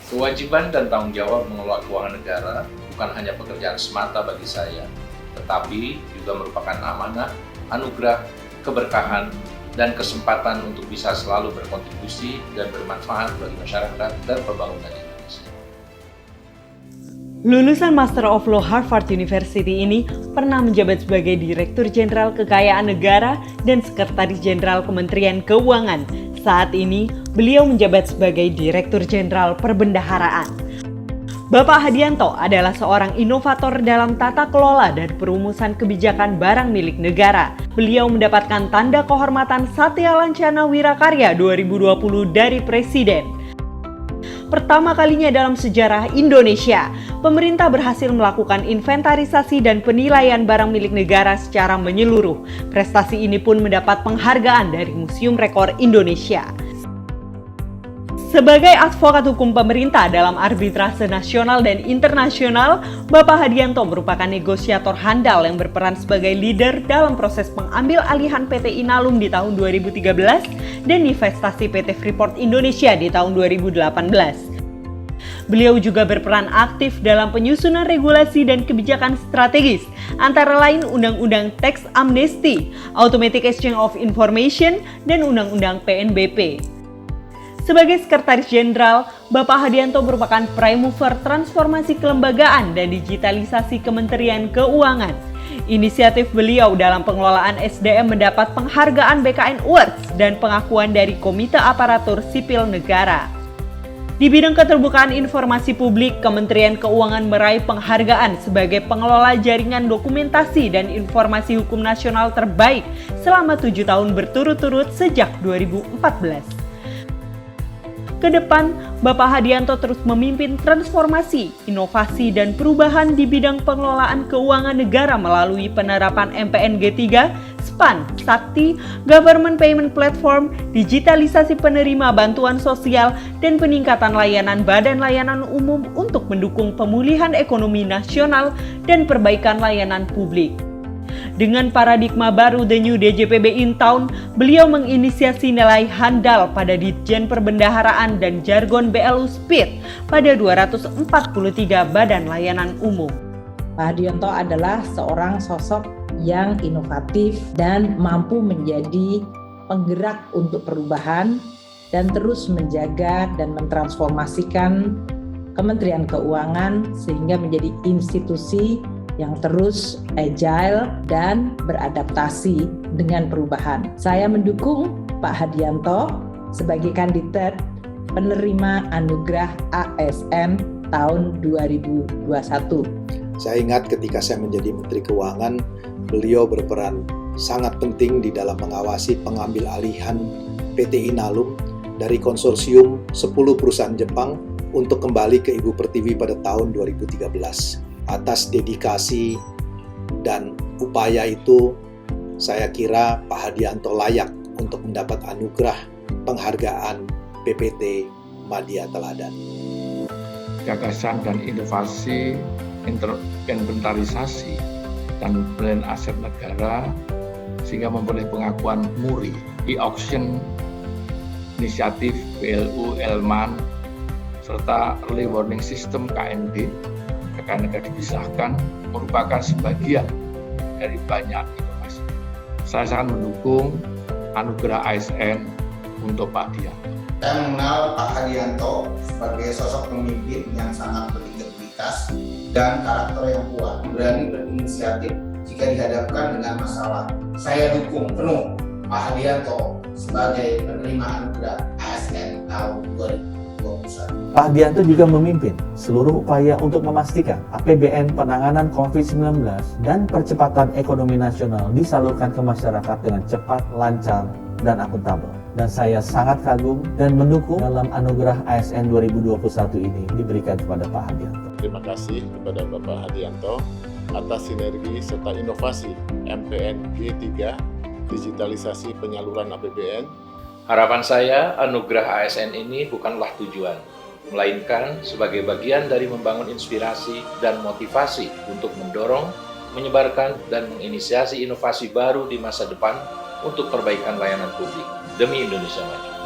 Kewajiban dan tanggung jawab mengelola keuangan negara bukan hanya pekerjaan semata bagi saya, tetapi juga merupakan amanah, anugerah, keberkahan, dan kesempatan untuk bisa selalu berkontribusi dan bermanfaat bagi masyarakat dan pembangunan Indonesia. Lulusan Master of Law Harvard University ini pernah menjabat sebagai Direktur Jenderal Kekayaan Negara dan Sekretaris Jenderal Kementerian Keuangan. Saat ini, beliau menjabat sebagai Direktur Jenderal Perbendaharaan. Bapak Hadianto adalah seorang inovator dalam tata kelola dan perumusan kebijakan barang milik negara. Beliau mendapatkan Tanda Kehormatan Satya Lancana Wirakarya 2020 dari Presiden. Pertama kalinya dalam sejarah Indonesia, pemerintah berhasil melakukan inventarisasi dan penilaian barang milik negara secara menyeluruh. Prestasi ini pun mendapat penghargaan dari Museum Rekor Indonesia. Sebagai advokat hukum pemerintah dalam arbitrase nasional dan internasional, Bapak Hadianto merupakan negosiator handal yang berperan sebagai leader dalam proses pengambil alihan PT Inalum di tahun 2013 dan investasi PT Freeport Indonesia di tahun 2018. Beliau juga berperan aktif dalam penyusunan regulasi dan kebijakan strategis, antara lain Undang-Undang Tax Amnesty, Automatic Exchange of Information, dan Undang-Undang PNBP. Sebagai Sekretaris Jenderal, Bapak Hadianto merupakan prime mover transformasi kelembagaan dan digitalisasi Kementerian Keuangan. Inisiatif beliau dalam pengelolaan SDM mendapat penghargaan BKN Awards dan pengakuan dari Komite Aparatur Sipil Negara. Di bidang keterbukaan informasi publik, Kementerian Keuangan meraih penghargaan sebagai pengelola jaringan dokumentasi dan informasi hukum nasional terbaik selama 7 tahun berturut-turut sejak 2014. Kedepan, Bapak Hadianto terus memimpin transformasi, inovasi, dan perubahan di bidang pengelolaan keuangan negara melalui penerapan MPNG 3, SPAN, Sakti, Government Payment Platform, digitalisasi penerima bantuan sosial, dan peningkatan layanan badan layanan umum untuk mendukung pemulihan ekonomi nasional dan perbaikan layanan publik. Dengan paradigma baru The New DJPB in Town, beliau menginisiasi nilai handal pada Ditjen Perbendaharaan dan jargon BLU Speed pada 243 badan layanan umum. Pak Hadianto adalah seorang sosok yang inovatif dan mampu menjadi penggerak untuk perubahan dan terus menjaga dan mentransformasikan Kementerian Keuangan sehingga menjadi institusi yang terus agile dan beradaptasi dengan perubahan. Saya mendukung Pak Hadianto sebagai kandidat penerima anugerah ASN tahun 2021. Saya ingat ketika saya menjadi Menteri Keuangan, beliau berperan sangat penting di dalam mengawasi pengambil alihan PT Inalum dari konsorsium 10 perusahaan Jepang untuk kembali ke Ibu Pertiwi pada tahun 2013. Atas dedikasi dan upaya itu, saya kira Pak Hadianto layak untuk mendapat anugerah penghargaan PPT Madya Teladan. Gagasan dan inovasi inventarisasi dan penilaian aset negara sehingga memperoleh pengakuan MURI, e-auction, inisiatif BLU, Elman, serta early warning system KND, kekayaan negara dipisahkan, merupakan sebagian dari banyak inovasi. Saya sangat mendukung anugerah ASN untuk Pak Hadianto. Saya mengenal Pak Hadianto sebagai sosok pemimpin yang sangat berintegritas dan karakter yang kuat, berani berinisiatif jika dihadapkan dengan masalah. Saya dukung penuh Pak Hadianto sebagai penerima anugerah ASN tahun 2021. Pak Hadianto juga memimpin seluruh upaya untuk memastikan APBN penanganan COVID-19 dan percepatan ekonomi nasional disalurkan ke masyarakat dengan cepat, lancar, dan akuntabel. Dan saya sangat kagum dan mendukung dalam anugerah ASN 2021 ini diberikan kepada Pak Hadianto. Terima kasih kepada Bapak Hadianto atas sinergi serta inovasi MPNG 3, digitalisasi penyaluran APBN. Harapan saya, anugerah ASN ini bukanlah tujuan, melainkan sebagai bagian dari membangun inspirasi dan motivasi untuk mendorong, menyebarkan, dan menginisiasi inovasi baru di masa depan untuk perbaikan layanan publik demi Indonesia Maju.